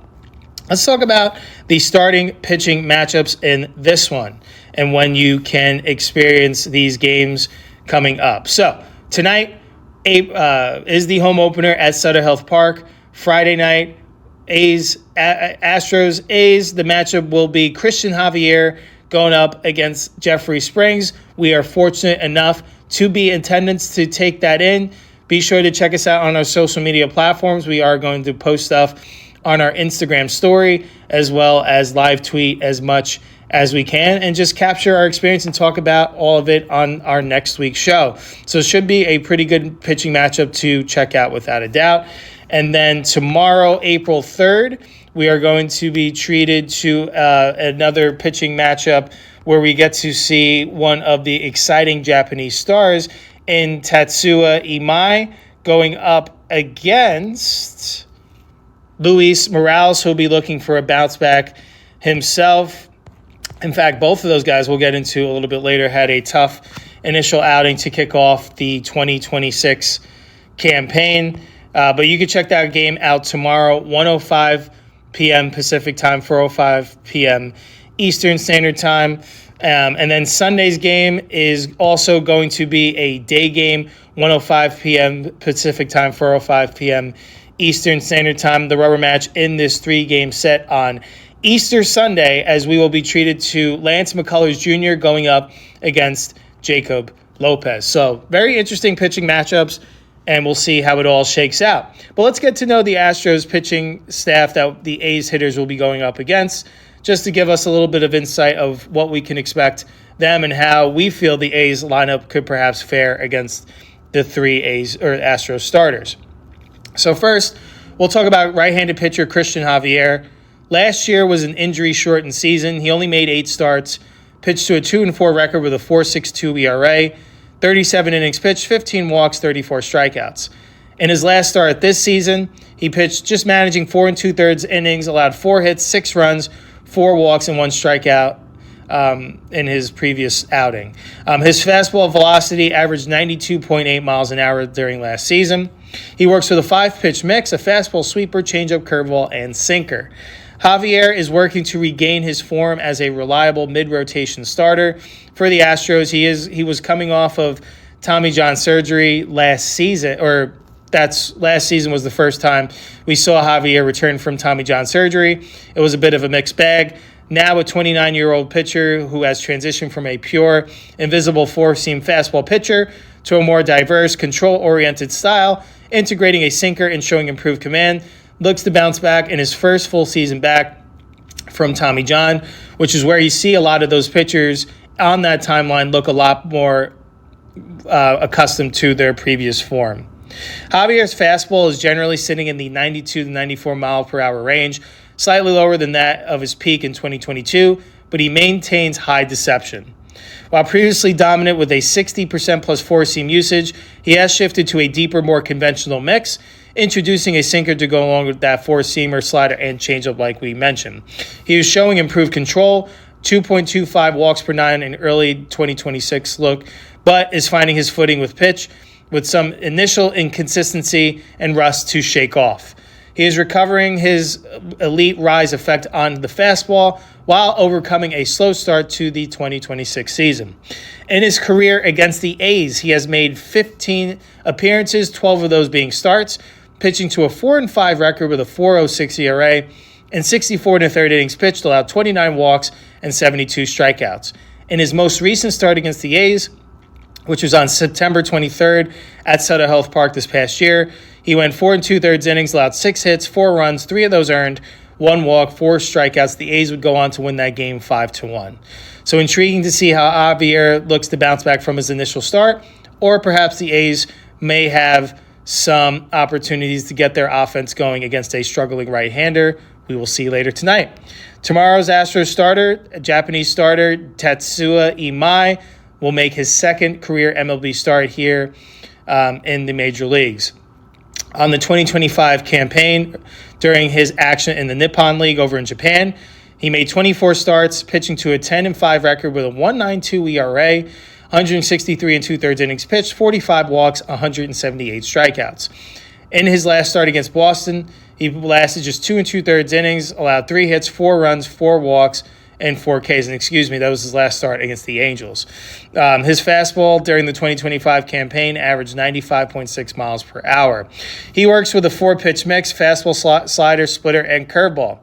Let's talk about the starting pitching matchups in this one and when you can experience these games coming up. So tonight is the home opener at Sutter Health Park. Friday night, Astros A's. The matchup will be Christian Javier going up against Jeffrey Springs. We are fortunate enough to be in attendance to take that in. Be sure to check us out on our social media platforms. We are going to post stuff on our Instagram story as well as live tweet as much as we can and just capture our experience and talk about all of it on our next week's show. So it should be a pretty good pitching matchup to check out without a doubt. And then tomorrow, April 3rd, we are going to be treated to another pitching matchup where we get to see one of the exciting Japanese stars in Tatsuya Imai going up against Luis Morales, who'll be looking for a bounce back himself. In fact, both of those guys we'll get into a little bit later had a tough initial outing to kick off the 2026 campaign. But you can check that game out tomorrow, 1:05 p.m. Pacific time, 4:05 p.m. Eastern Standard Time. And then Sunday's game is also going to be a day game, 1:05 p.m. Pacific time, 4:05 p.m. Eastern Standard Time. The rubber match in this 3-game set on Easter Sunday, as we will be treated to Lance McCullers Jr. going up against Jacob Lopez. So very interesting pitching matchups, and we'll see how it all shakes out. But let's get to know the Astros pitching staff that the A's hitters will be going up against, just to give us a little bit of insight of what we can expect them and how we feel the A's lineup could perhaps fare against the 3 A's or Astros starters. So first, we'll talk about right-handed pitcher Christian Javier. Last year was an injury-shortened season. He only made 8 starts, pitched to a 2-4 record with a 4.62 ERA, 37 innings pitched, 15 walks, 34 strikeouts. In his last start this season, he pitched just managing 4 2/3 innings, allowed 4 hits, 6 runs, 4 walks, and 1 strikeout in his previous outing. His fastball velocity averaged 92.8 miles an hour during last season. He works with a 5-pitch mix, a fastball, sweeper, changeup, curveball, and sinker. Javier is working to regain his form as a reliable mid-rotation starter for the Astros. He was coming off of Tommy John surgery last season, last season was the first time we saw Javier return from Tommy John surgery. It was a bit of a mixed bag. Now a 29-year-old pitcher who has transitioned from a pure, invisible four-seam fastball pitcher to a more diverse, control-oriented style, integrating a sinker and showing improved command, looks to bounce back in his first full season back from Tommy John, which is where you see a lot of those pitchers on that timeline look a lot more accustomed to their previous form. Javier's fastball is generally sitting in the 92 to 94 mile per hour range, slightly lower than that of his peak in 2022, but he maintains high deception. While previously dominant with a 60% plus four-seam usage, he has shifted to a deeper, more conventional mix, introducing a sinker to go along with that four-seamer, slider, and changeup like we mentioned. He is showing improved control, 2.25 walks per nine in early 2026 look, but is finding his footing with pitch, with some initial inconsistency and rust to shake off. He is recovering his elite rise effect on the fastball while overcoming a slow start to the 2026 season. In his career against the A's, he has made 15 appearances, 12 of those being starts, pitching to a 4-5 record with a 4.06 ERA and 64 and a third innings pitched, allowed 29 walks and 72 strikeouts. In his most recent start against the A's, which was on September 23rd at Sutter Health Park this past year, he went 4 2/3 innings, allowed 6 hits, 4 runs, 3 of those earned, 1 walk, 4 strikeouts. The A's would go on to win that game 5-1. So intriguing to see how Javier looks to bounce back from his initial start, or perhaps the A's may have some opportunities to get their offense going against a struggling right-hander. We will see later tonight. Tomorrow's Astros starter, Japanese starter Tetsuya Imai, will make his second career MLB start here in the major leagues. On the 2025 campaign, during his action in the Nippon League over in Japan, he made 24 starts, pitching to a 10-5 record with a 1.92 ERA, 163 and 2/3 innings pitched, 45 walks, 178 strikeouts. In his last start against Boston, he lasted just 2 2/3 innings, allowed 3 hits, 4 runs, 4 walks, and 4 Ks. And that was his last start against the Angels. His fastball during the 2025 campaign averaged 95.6 miles per hour. He works with a 4-pitch mix, fastball, slider, splitter, and curveball.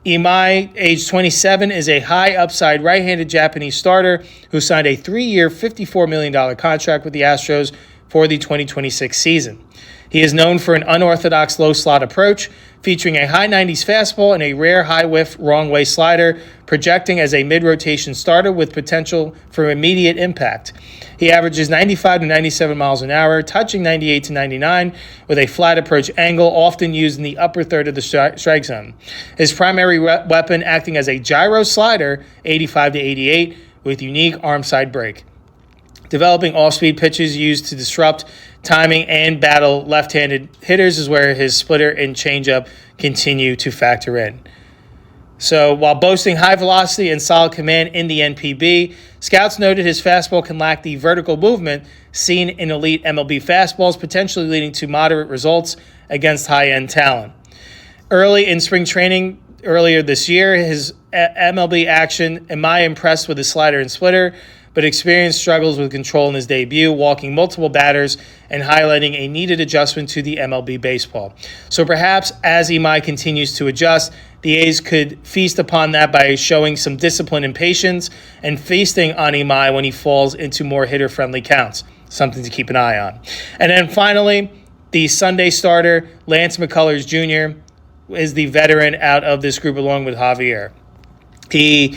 Imai, age 27, is a high upside right-handed Japanese starter who signed a 3-year, $54 million contract with the Astros for the 2026 season. He is known for an unorthodox low slot approach, featuring a high 90s fastball and a rare high whiff wrong way slider, projecting as a mid-rotation starter with potential for immediate impact. He averages 95 to 97 miles an hour, touching 98 to 99, with a flat approach angle often used in the upper third of the strike zone. His primary weapon acting as a gyro slider, 85 to 88, with unique arm side break. Developing off-speed pitches used to disrupt timing and battle left-handed hitters is where his splitter and changeup continue to factor in. So while boasting high velocity and solid command in the NPB, scouts noted his fastball can lack the vertical movement seen in elite MLB fastballs, potentially leading to moderate results against high-end talent. Early in spring training earlier this year, his MLB action, am I impressed with his slider and splitter, but experienced struggles with control in his debut, walking multiple batters and highlighting a needed adjustment to the MLB baseball. So perhaps as Imai continues to adjust, the A's could feast upon that by showing some discipline and patience and feasting on Imai when he falls into more hitter-friendly counts. Something to keep an eye on. And then finally, the Sunday starter, Lance McCullers Jr., is the veteran out of this group along with Javier. He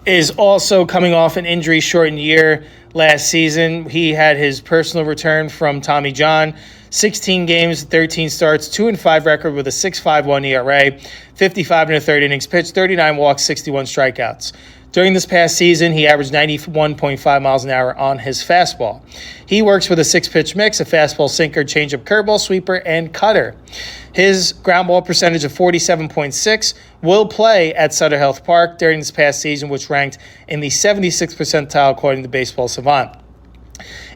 is also coming off an injury-shortened year last season. He had his personal return from Tommy John, 16 games, 13 starts, 2-5 record with a 6.51 ERA, 55 and a third innings pitched, 39 walks, 61 strikeouts. During this past season, he averaged 91.5 miles an hour on his fastball. He works with a 6-pitch mix, a fastball, sinker, changeup, curveball, sweeper, and cutter. His ground ball percentage of 47.6 will play at Sutter Health Park during this past season, which ranked in the 76th percentile according to Baseball Savant.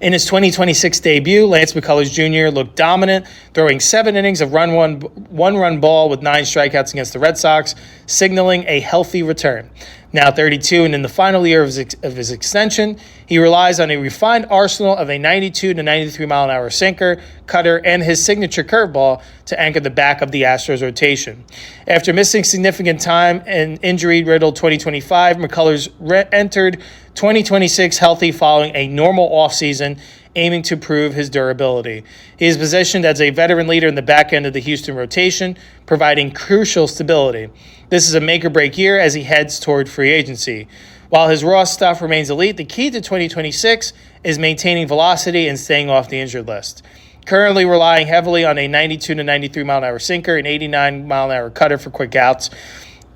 In his 2026 debut, Lance McCullers Jr. looked dominant, throwing 7 innings of one-run ball with 9 strikeouts against the Red Sox, signaling a healthy return. Now 32 and in the final year of his extension, he relies on a refined arsenal of a 92 to 93 mile-an-hour sinker, cutter, and his signature curveball to anchor the back of the Astros rotation. After missing significant time in injury-riddled 2025, McCullers entered 2026 healthy following a normal offseason, aiming to prove his durability. He is positioned as a veteran leader in the back end of the Houston rotation, providing crucial stability. This is a make-or-break year as he heads toward free agency. While his raw stuff remains elite, the key to 2026 is maintaining velocity and staying off the injured list. Currently relying heavily on a 92 to 93 mile-an-hour sinker and 89 mile-an-hour cutter for quick outs.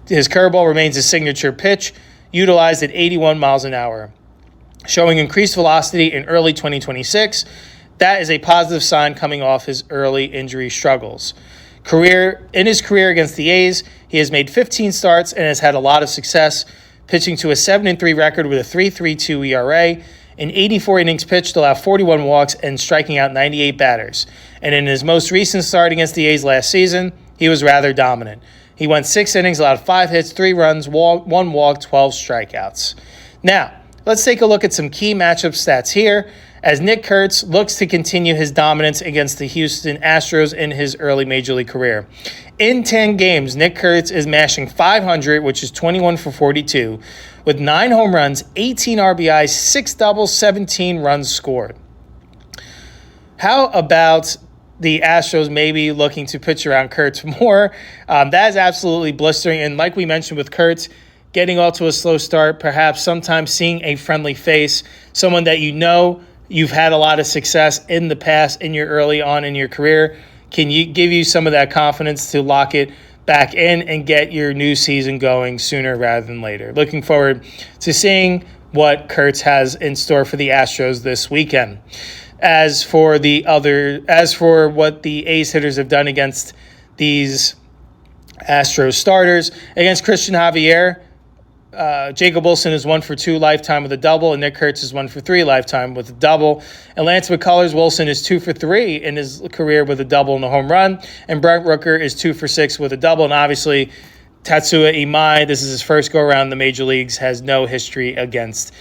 His curveball remains his signature pitch, utilized at 81 miles an hour. Showing increased velocity in early 2026, that is a positive sign coming off his early injury struggles. In his career against the A's, he has made 15 starts and has had a lot of success, pitching to a 7-3 record with a 3.32 ERA, in 84 innings pitched, allowed 41 walks, and striking out 98 batters. And in his most recent start against the A's last season, he was rather dominant. He went 6 innings, allowed 5 hits, 3 runs, 1 walk, 12 strikeouts. Now, let's take a look at some key matchup stats here as Nick Kurtz looks to continue his dominance against the Houston Astros in his early Major League career. In 10 games, Nick Kurtz is mashing .500, which is 21 for 42, with 9 home runs, 18 RBIs, 6 doubles, 17 runs scored. How about the Astros maybe looking to pitch around Kurtz more? That is absolutely blistering, and like we mentioned with Kurtz, getting off to a slow start, perhaps sometimes seeing a friendly face, someone that you know you've had a lot of success in the past in your early on in your career, can you give you some of that confidence to lock it back in and get your new season going sooner rather than later. Looking forward to seeing what Kurtz has in store for the Astros this weekend. As for what the A's hitters have done against these Astros starters, against Christian Javier, Jacob Wilson is 1 for 2 lifetime with a double, and Nick Kurtz is 1 for 3 lifetime with a double. And Lance McCullers Wilson is 2 for 3 in his career with a double and a home run, and Brent Rooker is 2 for 6 with a double. And obviously, Tatsuya Imai, this is his first go-around in the major leagues, has no history against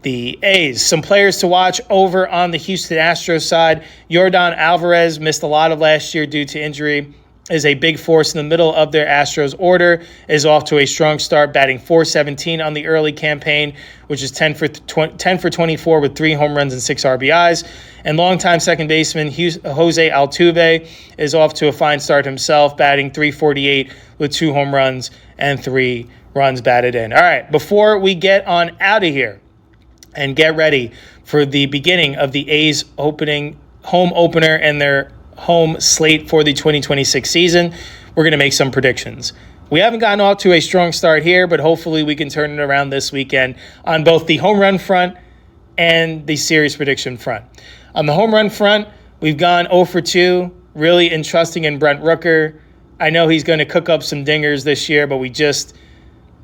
the A's. Some players to watch over on the Houston Astros side. Yordan Alvarez missed a lot of last year due to injury, is a big force in the middle of their Astros order, is off to a strong start, batting .417 on the early campaign, which is 10 for 24 with 3 home runs and 6 RBIs. And longtime second baseman Jose Altuve is off to a fine start himself, batting .348 with 2 home runs and 3 runs batted in. All right, before we get on out of here and get ready for the beginning of the A's home opener and their home slate for the 2026 season, we're going to make some predictions. We haven't gotten off to a strong start here, but hopefully we can turn it around this weekend on both the home run front and the series prediction front. On the home run front, we've gone 0 for 2, really entrusting in Brent Rooker. I know he's going to cook up some dingers this year, but we just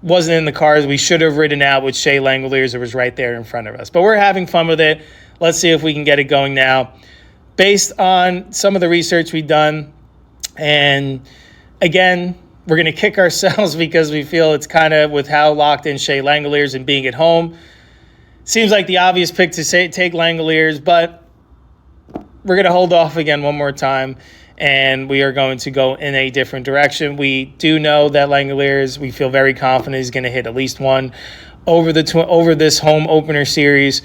wasn't in the cards. We should have ridden out with Shea Langoliers. It was right there in front of us. But we're having fun with it. Let's see if we can get it going now. Based on some of the research we've done, and again, we're going to kick ourselves because we feel it's kind of with how locked in Shea Langoliers and being at home. Seems like the obvious pick to take Langoliers, but we're going to hold off again one more time, and we are going to go in a different direction. We do know that Langoliers, we feel very confident he's going to hit at least one over this home opener series.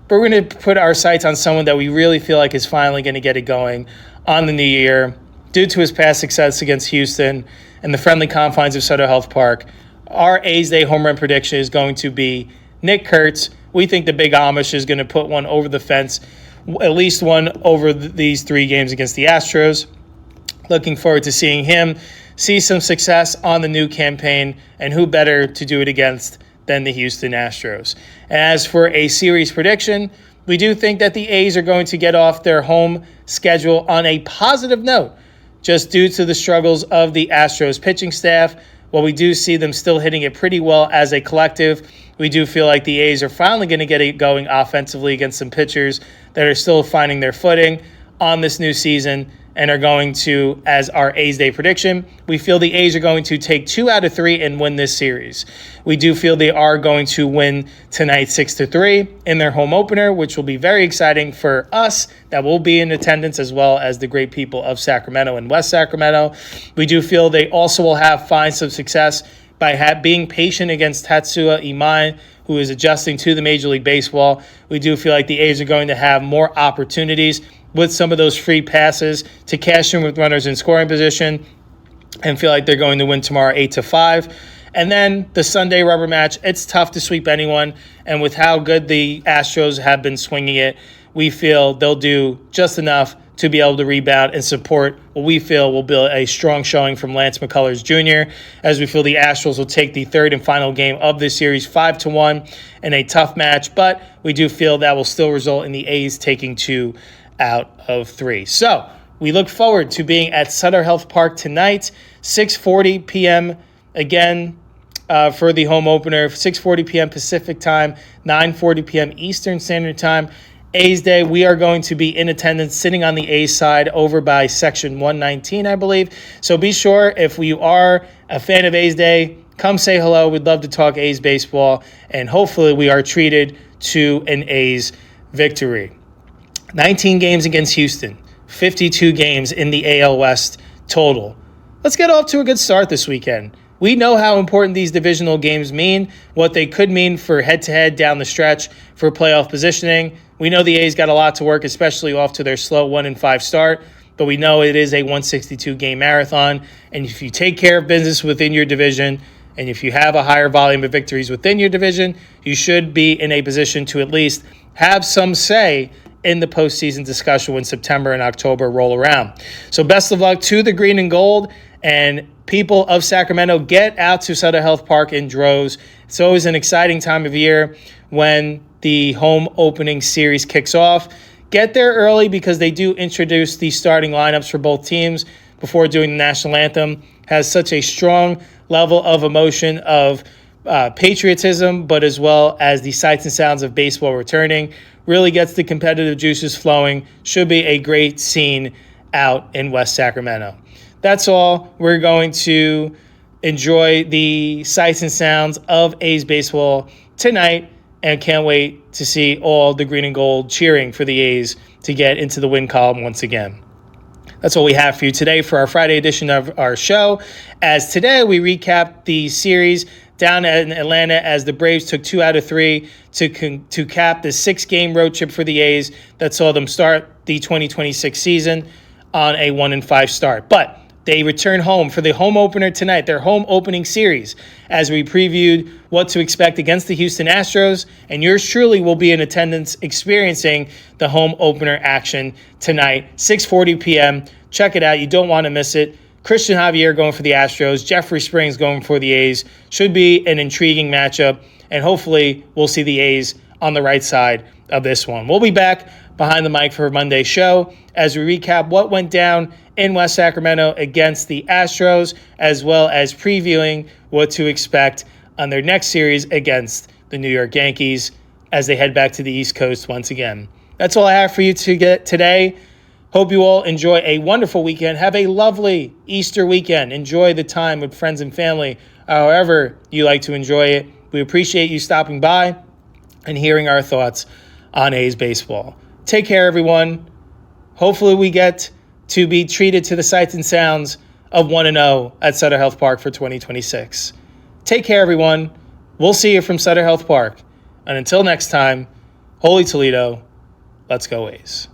But we're going to put our sights on someone that we really feel like is finally going to get it going on the new year. Due to his past success against Houston and the friendly confines of Sutter Health Park, our A's Day home run prediction is going to be Nick Kurtz. We think the Big Amish is going to put one over the fence, at least one over these 3 games against the Astros. Looking forward to seeing him see some success on the new campaign, and who better to do it against than the Houston Astros. As for a series prediction, we do think that the A's are going to get off their home schedule on a positive note, just due to the struggles of the Astros pitching staff. while we do see them still hitting it pretty well as a collective, we do feel like the A's are finally going to get it going offensively against some pitchers that are still finding their footing on this new season and are going to, as our A's Day prediction, we feel the A's are going to take 2 out of 3 and win this series. We do feel they are going to win tonight 6-3 in their home opener, which will be very exciting for us that will be in attendance, as well as the great people of Sacramento and West Sacramento. We do feel they also will find some success by being patient against Tatsuya Imai, who is adjusting to the Major League Baseball. We do feel like the A's are going to have more opportunities with some of those free passes to cash in with runners in scoring position, and feel like they're going to win tomorrow 8-5. And then the Sunday rubber match, it's tough to sweep anyone. And with how good the Astros have been swinging it, we feel they'll do just enough to be able to rebound and support what we feel will be a strong showing from Lance McCullers Jr., as we feel the Astros will take the third and final game of this series 5-1 in a tough match. But we do feel that will still result in the A's taking 2 out of 3. So we look forward to being at Sutter Health Park tonight, 6:40 p.m. again for the home opener, 6:40 p.m. Pacific time, 9:40 p.m. Eastern Standard Time. A's Day, we are going to be in attendance, sitting on the A's side over by section 119, I believe. So be sure, if you are a fan of A's Day, come say hello. We'd love to talk A's baseball, and hopefully we are treated to an A's victory. 19 games against Houston, 52 games in the AL West total. Let's get off to a good start this weekend. We know how important these divisional games mean, what they could mean for head-to-head down the stretch for playoff positioning. We know the A's got a lot to work, especially off to their slow 1-5 start, but we know it is a 162-game marathon, and if you take care of business within your division, and if you have a higher volume of victories within your division, you should be in a position to at least have some say in the postseason discussion when September and October roll around. So best of luck to the green and gold, and people of Sacramento, get out to Sutter Health Park in droves. It's always an exciting time of year when the home opening series kicks off. Get there early because they do introduce the starting lineups for both teams before doing the national anthem. Has such a strong level of emotion, of patriotism, but as well as the sights and sounds of baseball returning. Really gets the competitive juices flowing. Should be a great scene out in West Sacramento. That's all. We're going to enjoy the sights and sounds of A's baseball tonight, and can't wait to see all the green and gold cheering for the A's to get into the win column once again. That's all we have for you today for our Friday edition of our show. As today we recap the series down in Atlanta as the Braves took 2 out of 3 to cap the 6-game road trip for the A's that saw them start the 2026 season on a 1-5 start. But they return home for the home opener tonight, their home opening series, as we previewed what to expect against the Houston Astros, and yours truly will be in attendance experiencing the home opener action tonight, 6:40 p.m. Check it out. You don't want to miss it. Christian Javier going for the Astros, Jeffrey Springs going for the A's. Should be an intriguing matchup, and hopefully we'll see the A's on the right side of this one. We'll be back behind the mic for Monday's show as we recap what went down in West Sacramento against the Astros, as well as previewing what to expect on their next series against the New York Yankees as they head back to the East Coast once again. That's all I have for you to get today. Hope you all enjoy a wonderful weekend. Have a lovely Easter weekend. Enjoy the time with friends and family, however you like to enjoy it. We appreciate you stopping by and hearing our thoughts on A's baseball. Take care, everyone. Hopefully we get to be treated to the sights and sounds of 1-0 at Sutter Health Park for 2026. Take care, everyone. We'll see you from Sutter Health Park. And until next time, Holy Toledo, let's go A's.